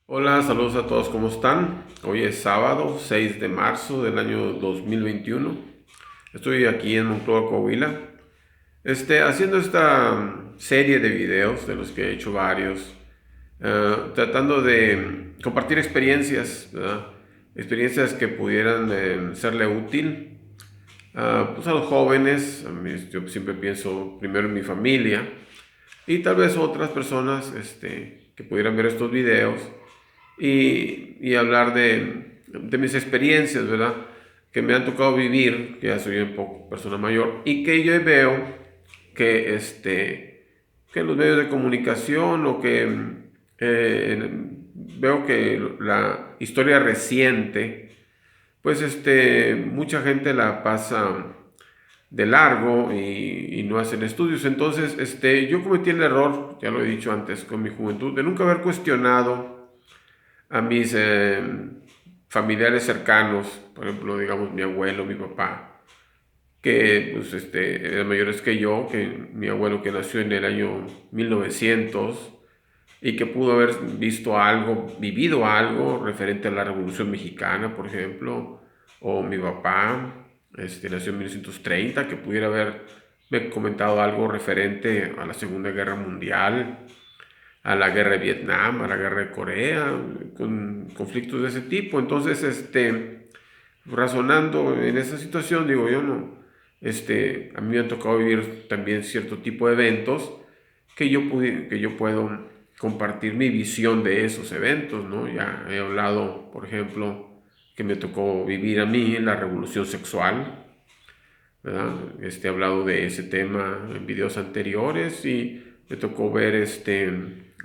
Hola, saludos a todos, ¿cómo están? Hoy es sábado 6 de marzo del año 2021. Estoy aquí en Monclova, Coahuila, haciendo esta serie de videos, de los que he hecho varios, tratando de compartir experiencias, ¿verdad? Experiencias que pudieran serle útil pues a los jóvenes. Yo siempre pienso primero en mi familia y tal vez otras personas que pudieran ver estos videos y hablar de mis experiencias, ¿verdad? Que me han tocado vivir, que ya soy un poco persona mayor, y que yo veo que, que en los medios de comunicación o que veo que la historia reciente, pues mucha gente la pasa de largo y no hacen estudios. Entonces, yo cometí el error, ya lo he dicho antes, con mi juventud, de nunca haber cuestionado a mis familiares cercanos, por ejemplo, digamos mi abuelo, mi papá, que pues, eran mayores que yo, que mi abuelo que nació en el año 1900 y que pudo haber visto algo, vivido algo referente a la Revolución Mexicana, por ejemplo, o mi papá, nació en 1930, que pudiera haberme comentado algo referente a la Segunda Guerra Mundial, a la guerra de Vietnam, a la guerra de Corea, con conflictos de ese tipo. Entonces, razonando en esa situación, digo, yo no, a mí me ha tocado vivir también cierto tipo de eventos que yo puedo compartir mi visión de esos eventos, ¿no? Ya he hablado, por ejemplo, que me tocó vivir a mí en la revolución sexual, ¿verdad? He hablado de ese tema en videos anteriores y me tocó ver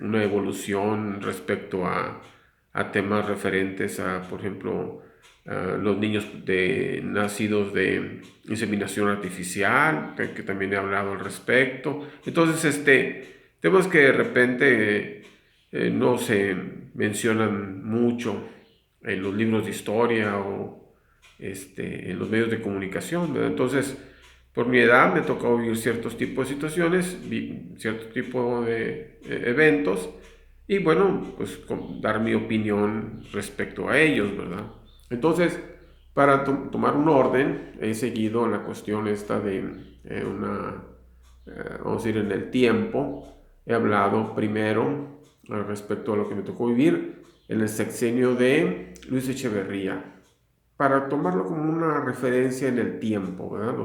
una evolución respecto a temas referentes a, por ejemplo, a los niños nacidos de inseminación artificial, que también he hablado al respecto. Entonces, temas que de repente no se mencionan mucho en los libros de historia o en los medios de comunicación, ¿verdad? Entonces, por mi edad me tocó vivir ciertos tipos de situaciones, cierto tipo de eventos y bueno, pues dar mi opinión respecto a ellos, ¿verdad? Entonces, para tomar un orden, he seguido la cuestión esta de vamos a ir en el tiempo. He hablado primero respecto a lo que me tocó vivir en el sexenio de Luis Echeverría, para tomarlo como una referencia en el tiempo, ¿verdad?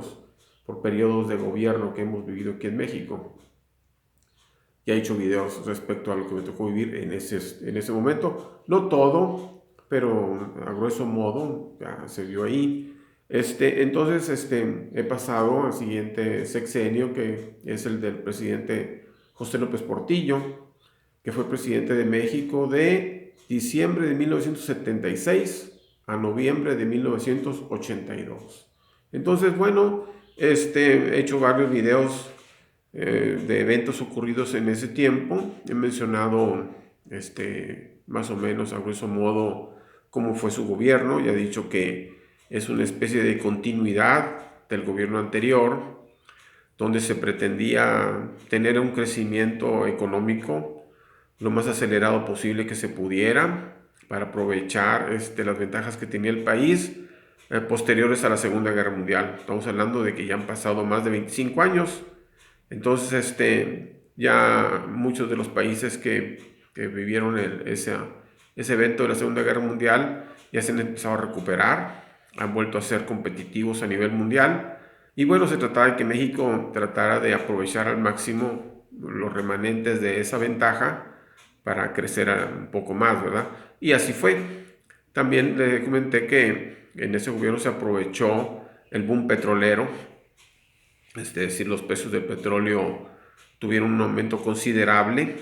Por periodos de gobierno que hemos vivido aquí en México. Ya he hecho videos respecto a lo que me tocó vivir en ese momento. No todo, pero a grueso modo ya se vio ahí. Entonces, he pasado al siguiente sexenio, que es el del presidente José López Portillo, que fue presidente de México de diciembre de 1976 a noviembre de 1982. Entonces, bueno, he hecho varios videos de eventos ocurridos en ese tiempo. He mencionado más o menos a grueso modo cómo fue su gobierno. Ya he dicho que es una especie de continuidad del gobierno anterior, donde se pretendía tener un crecimiento económico lo más acelerado posible que se pudiera para aprovechar las ventajas que tenía el país posteriores a la Segunda Guerra Mundial. Estamos hablando de que ya han pasado más de 25 años. Entonces, ya muchos de los países que vivieron ese evento de la Segunda Guerra Mundial ya se han empezado a recuperar, han vuelto a ser competitivos a nivel mundial. Y bueno, se trataba de que México tratara de aprovechar al máximo los remanentes de esa ventaja para crecer un poco más, ¿verdad? Y así fue. También le comenté que en ese gobierno se aprovechó el boom petrolero, es decir, los precios del petróleo tuvieron un aumento considerable.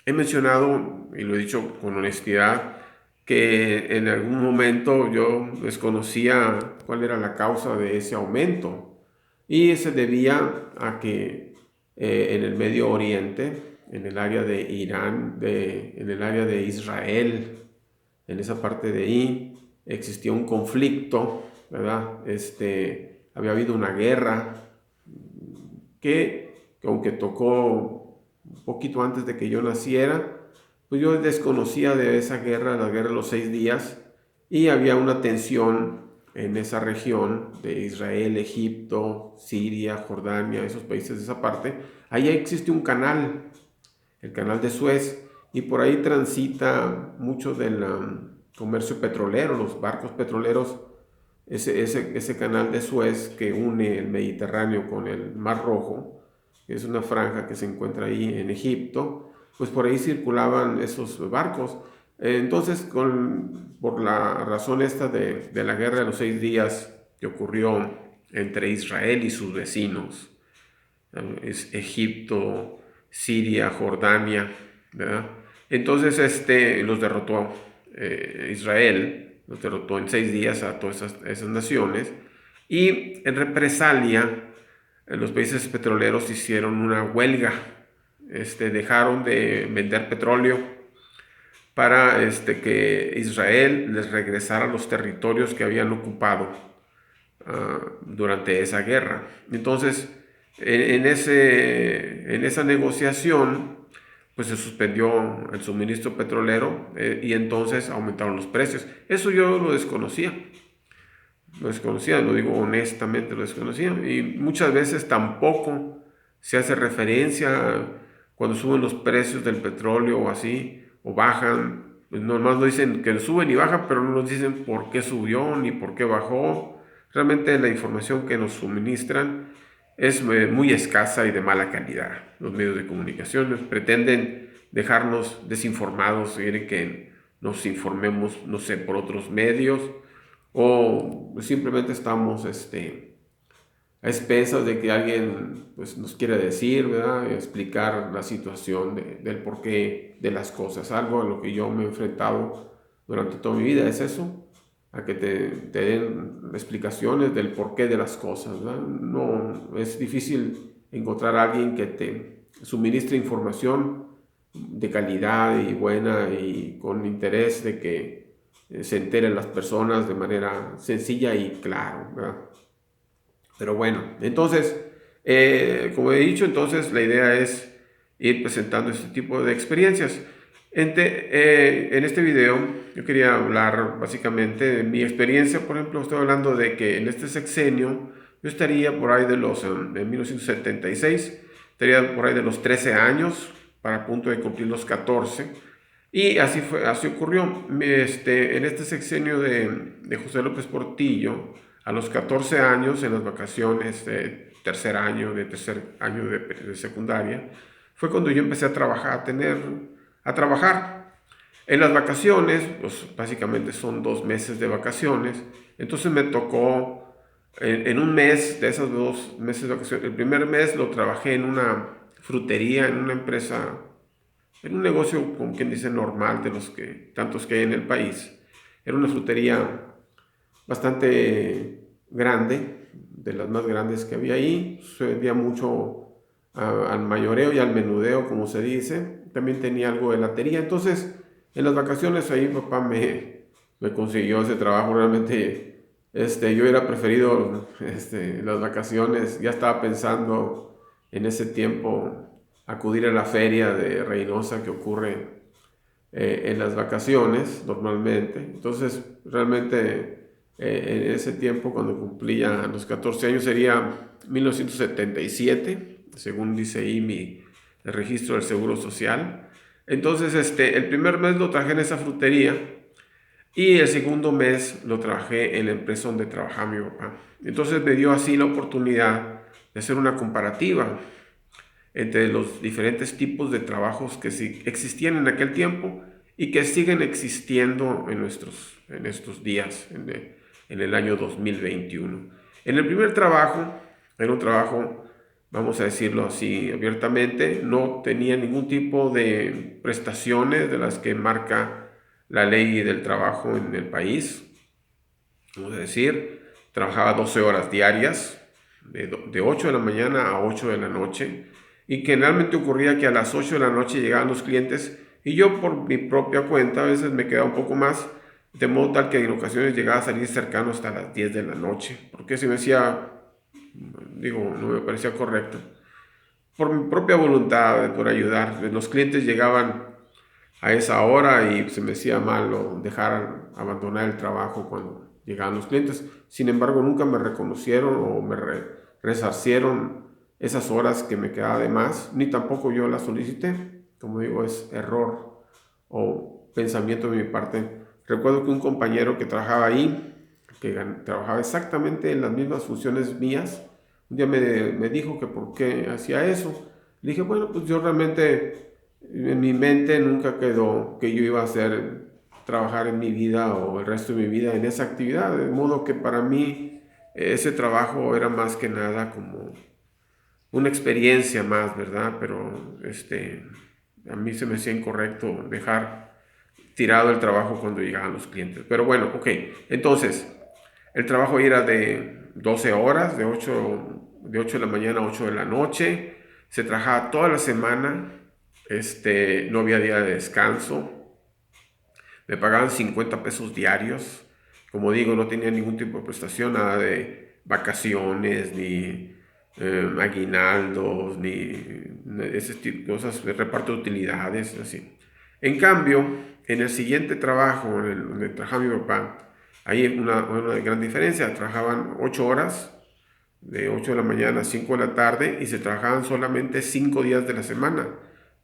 He mencionado, y lo he dicho con honestidad, que en algún momento yo desconocía cuál era la causa de ese aumento y se debía a que en el Medio Oriente, en el área de Irán, en el área de Israel, en esa parte de ahí existía un conflicto, ¿verdad? Había habido una guerra que aunque tocó un poquito antes de que yo naciera, pues yo desconocía de esa guerra, la guerra de los 6 días, y había una tensión en esa región de Israel, Egipto, Siria, Jordania, esos países de esa parte. Ahí existe un canal, el canal de Suez, y por ahí transita mucho del comercio petrolero, los barcos petroleros, ese canal de Suez que une el Mediterráneo con el Mar Rojo, que es una franja que se encuentra ahí en Egipto, pues por ahí circulaban esos barcos. Entonces, por la razón esta de la guerra de los 6 días que ocurrió entre Israel y sus vecinos, es Egipto, Siria, Jordania, ¿verdad? Entonces los derrotó Israel, los derrotó en 6 días a todas esas naciones, y en represalia los países petroleros hicieron una huelga, dejaron de vender petróleo para que Israel les regresara los territorios que habían ocupado durante esa guerra. Entonces, en esa negociación, pues se suspendió el suministro petrolero y entonces aumentaron los precios. Eso yo lo digo honestamente, lo desconocía, y muchas veces tampoco se hace referencia cuando suben los precios del petróleo o así, o bajan, pues nomás lo dicen que suben y bajan, pero no nos dicen por qué subió ni por qué bajó. Realmente la información que nos suministran es muy escasa y de mala calidad. Los medios de comunicación pretenden dejarnos desinformados, quieren que nos informemos, no sé, por otros medios, o simplemente estamos a expensas de que alguien pues, nos quiera decir, ¿verdad? Explicar la situación del porqué de las cosas. Algo a lo que yo me he enfrentado durante toda mi vida es eso, a que te den explicaciones del porqué de las cosas, ¿verdad? No, es difícil encontrar a alguien que te suministre información de calidad y buena y con interés de que se enteren las personas de manera sencilla y clara, ¿verdad? Pero bueno, entonces, como he dicho, entonces la idea es ir presentando este tipo de experiencias. En este video yo quería hablar básicamente de mi experiencia. Por ejemplo, estoy hablando de que en este sexenio yo estaría por ahí de 1976, estaría por ahí de los 13 años, para punto de cumplir los 14. Y así fue, así ocurrió. En este sexenio de José López Portillo, a los 14 años, en las vacaciones de tercer año de secundaria, fue cuando yo empecé a trabajar, a trabajar. En las vacaciones, pues básicamente son 2 meses de vacaciones, entonces me tocó en un mes, de esos 2 meses de vacaciones, el primer mes lo trabajé en una frutería, en una empresa, en un negocio, como quien dice, normal de los que tantos que hay en el país. Era una frutería bastante grande, de las más grandes que había ahí. Se vendía mucho al mayoreo y al menudeo, como se dice. También tenía algo de latería. Entonces, en las vacaciones ahí papá me consiguió ese trabajo. Realmente yo hubiera preferido las vacaciones. Ya estaba pensando en ese tiempo acudir a la feria de Reynosa que ocurre en las vacaciones normalmente. Entonces, realmente en ese tiempo, cuando cumplía los 14 años, sería 1977, según dice ahí el registro del Seguro Social. Entonces, el primer mes lo trabajé en esa frutería y el segundo mes lo trabajé en la empresa donde trabajaba mi papá. Entonces me dio así la oportunidad de hacer una comparativa entre los diferentes tipos de trabajos que sí existían en aquel tiempo y que siguen existiendo en estos días, en el año 2021. En el primer trabajo, era un trabajo, vamos a decirlo así abiertamente, no tenía ningún tipo de prestaciones de las que marca la ley del trabajo en el país. Vamos a decir, trabajaba 12 horas diarias, de 8 de la mañana a 8 de la noche, y generalmente ocurría que a las 8 de la noche llegaban los clientes y yo por mi propia cuenta a veces me quedaba un poco más, de modo tal que en ocasiones llegaba a salir cercano hasta las 10 de la noche, porque se me hacía, digo, no me parecía correcto. Por mi propia voluntad, por ayudar, los clientes llegaban a esa hora y se me hacía malo dejar abandonar el trabajo cuando llegaban los clientes. Sin embargo, nunca me reconocieron o me resarcieron esas horas que me quedaba de más, ni tampoco yo las solicité. Como digo, es error o pensamiento de mi parte. Recuerdo que un compañero que trabajaba ahí, que trabajaba exactamente en las mismas funciones mías, un día me dijo que por qué hacía eso. Le dije, bueno, pues yo realmente en mi mente nunca quedó que yo iba a hacer trabajar en mi vida o el resto de mi vida en esa actividad, de modo que para mí ese trabajo era más que nada como una experiencia más, ¿verdad? Pero a mí se me hacía incorrecto dejar tirado el trabajo cuando llegaban los clientes. Pero bueno, ok, entonces el trabajo era de 12 horas, de ocho de la mañana a 8 de la noche, se trabajaba toda la semana, no había día de descanso, me pagaban 50 pesos diarios. Como digo, no tenía ningún tipo de prestación, nada de vacaciones, ni aguinaldos, ni ese tipo de cosas, de reparto de utilidades, así. En cambio, en el siguiente trabajo, donde trabajaba mi papá, ahí una gran diferencia. Trabajaban 8 horas, de 8 de la mañana a 5 de la tarde, y se trabajaban solamente 5 días de la semana.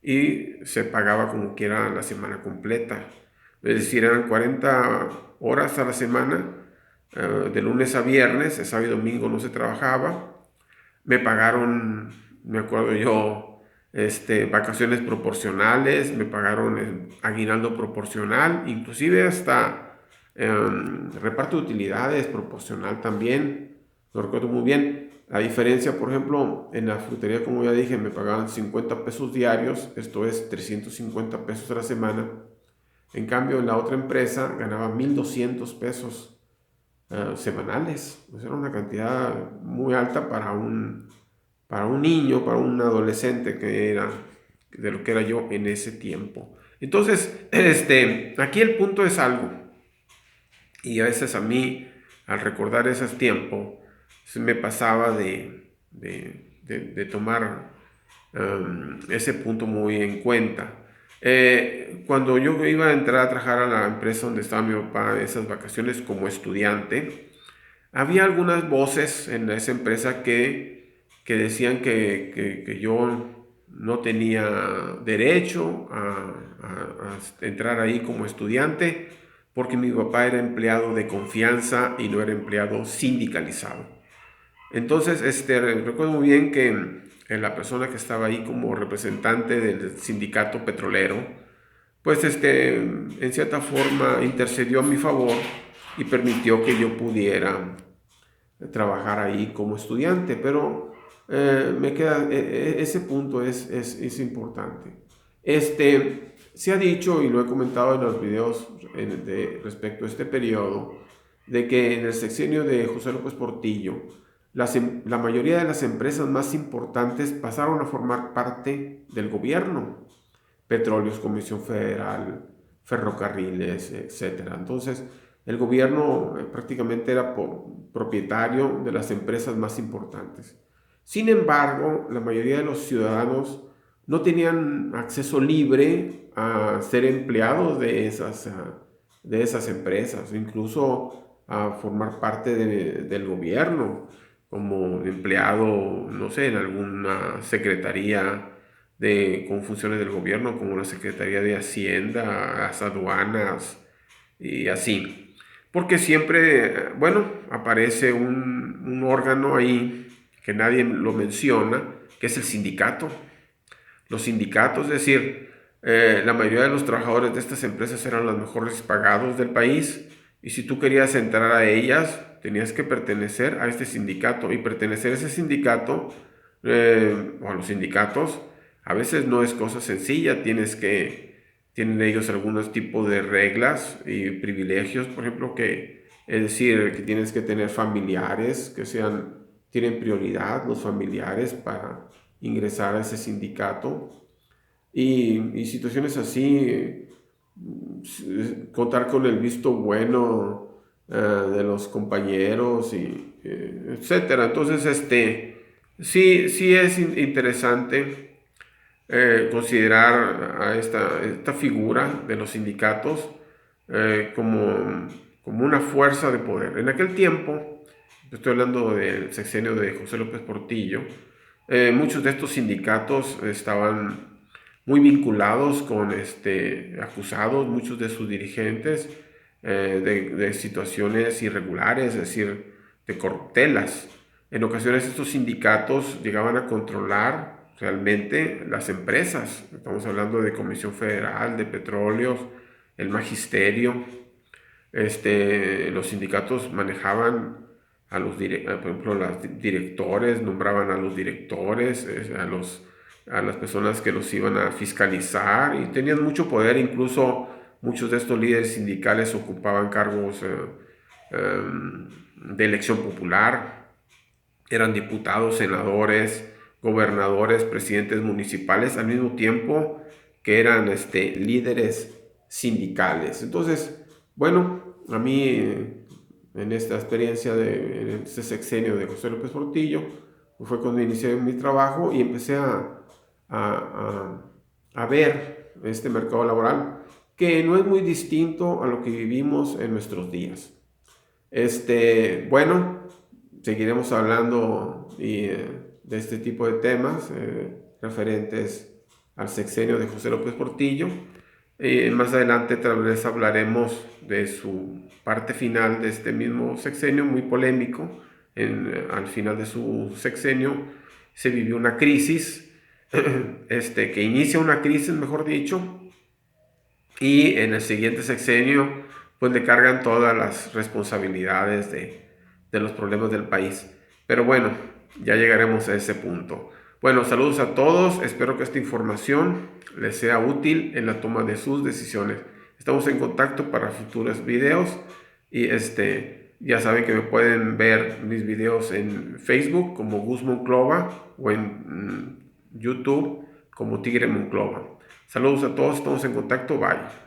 Y se pagaba como quiera la semana completa. Es decir, eran 40 horas a la semana, de lunes a viernes, el sábado y domingo no se trabajaba. Me pagaron, me acuerdo yo, vacaciones proporcionales, me pagaron el aguinaldo proporcional, inclusive hasta reparto de utilidades proporcional también, lo recuerdo muy bien. La diferencia, por ejemplo, en la frutería, como ya dije, me pagaban 50 pesos diarios, esto es 350 pesos a la semana. En cambio, en la otra empresa ganaba 1,200 pesos semanales. Pues era una cantidad muy alta para un niño, para un adolescente que era de lo que era yo en ese tiempo. Entonces, aquí el punto es algo. Y a veces a mí, al recordar ese tiempo, se me pasaba de tomar ese punto muy en cuenta. Cuando yo iba a entrar a trabajar a la empresa donde estaba mi papá, esas vacaciones como estudiante, había algunas voces en esa empresa que decían que yo no tenía derecho a entrar ahí como estudiante porque mi papá era empleado de confianza y no era empleado sindicalizado. Entonces, recuerdo muy bien que la persona que estaba ahí como representante del sindicato petrolero, pues en cierta forma intercedió a mi favor y permitió que yo pudiera trabajar ahí como estudiante, pero me queda, ese punto es importante. Se ha dicho, y lo he comentado en los videos respecto a este periodo, de que en el sexenio de José López Portillo, la mayoría de las empresas más importantes pasaron a formar parte del gobierno. Petróleos, Comisión Federal, ferrocarriles, etcétera. Entonces, el gobierno prácticamente era propietario de las empresas más importantes. Sin embargo, la mayoría de los ciudadanos no tenían acceso libre a ser empleados de esas empresas, incluso a formar parte del gobierno como empleado, no sé, en alguna secretaría con funciones del gobierno, como la Secretaría de Hacienda, las aduanas y así. Porque siempre, bueno, aparece un órgano ahí que nadie lo menciona, que es el sindicato. Los sindicatos, es decir, la mayoría de los trabajadores de estas empresas eran los mejores pagados del país, y si tú querías entrar a ellas, tenías que pertenecer a este sindicato, y pertenecer a ese sindicato, o a los sindicatos, a veces no es cosa sencilla. Tienen ellos algunos tipos de reglas y privilegios, por ejemplo, es decir, que tienes que tener familiares tienen prioridad los familiares para ingresar a ese sindicato, y situaciones así, contar con el visto bueno de los compañeros, y etcétera. Entonces, sí es interesante considerar a esta figura de los sindicatos como una fuerza de poder. En aquel tiempo, estoy hablando del sexenio de José López Portillo, muchos de estos sindicatos estaban muy vinculados con acusados, muchos de sus dirigentes, de situaciones irregulares, es decir, de corruptelas. En ocasiones estos sindicatos llegaban a controlar realmente las empresas. Estamos hablando de Comisión Federal de Petróleos, el Magisterio. Los sindicatos manejaban a los, por ejemplo, los directores, nombraban a los directores, a las personas que los iban a fiscalizar y tenían mucho poder. Incluso muchos de estos líderes sindicales ocupaban cargos de elección popular, eran diputados, senadores, gobernadores, presidentes municipales, al mismo tiempo que eran líderes sindicales. Entonces, bueno, a mí en esta experiencia en este sexenio de José López Portillo, fue cuando inicié mi trabajo y empecé a ver este mercado laboral que no es muy distinto a lo que vivimos en nuestros días. Bueno, seguiremos hablando de este tipo de temas referentes al sexenio de José López Portillo. Más adelante tal vez hablaremos de su parte final de este mismo sexenio, muy polémico. Al final de su sexenio se vivió una crisis, que inicia una crisis, mejor dicho, y en el siguiente sexenio pues le cargan todas las responsabilidades de los problemas del país. Pero bueno, ya llegaremos a ese punto. Bueno, saludos a todos, espero que esta información les sea útil en la toma de sus decisiones. Estamos en contacto para futuros videos y ya saben que me pueden ver mis videos en Facebook como Gus Monclova o en YouTube como Tigre Monclova. Saludos a todos, estamos en contacto, bye.